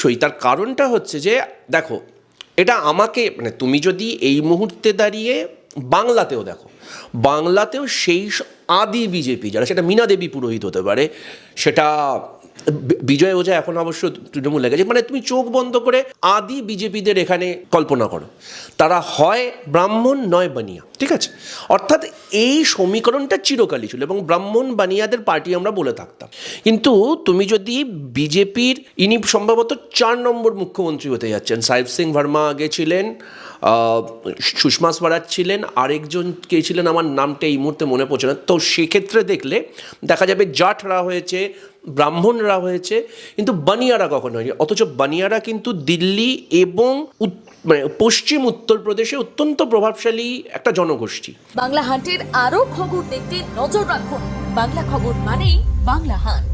অবশ্যই তার কারণটা হচ্ছে যে দেখো, এটা আমাকে মানে তুমি যদি এই মুহূর্তে দাঁড়িয়ে বাংলাতেও দেখো, বাংলাতেও সেই আদি বিজেপি যারা, সেটা মীনা দেবী পুরোহিত হতে পারে, সেটা বিজয় ওঝা, এখন অবশ্য তৃণমূল গেছে, মানে তুমি চোখ বন্ধ করে আদি বিজেপিদের এখানে কল্পনা করো, তারা হয় ব্রাহ্মণ নয় বানিয়া, ঠিক আছে? অর্থাৎ এই সমীকরণটা চিরকালই ছিল এবং ব্রাহ্মণ বানিয়াদের পার্টি আমরা বলে থাকতাম। কিন্তু তুমি যদি বিজেপির, ইনি সম্ভবত 4 নম্বর মুখ্যমন্ত্রী হতে যাচ্ছেন, সাহেব সিং ভার্মা আগে ছিলেন, সুষমা স্বরাজ ছিলেন, আরেকজন কে ছিলেন আমার নামটা এই মুহূর্তে মনে পড়ছে না। তো সেক্ষেত্রে দেখলে দেখা যাবে জাটরা হয়েছে, ব্রাহ্মণরা হয়েছে, কিন্তু বানিয়ারা কখনো হয়নি। অথচ বানিয়ারা কিন্তু দিল্লি এবং মানে পশ্চিম উত্তরপ্রদেশে অত্যন্ত প্রভাবশালী একটা জনগোষ্ঠী। বাংলা হান্টের আরও খবর দেখতে নজর রাখুন। বাংলা খবর মানেই বাংলা হান্ট।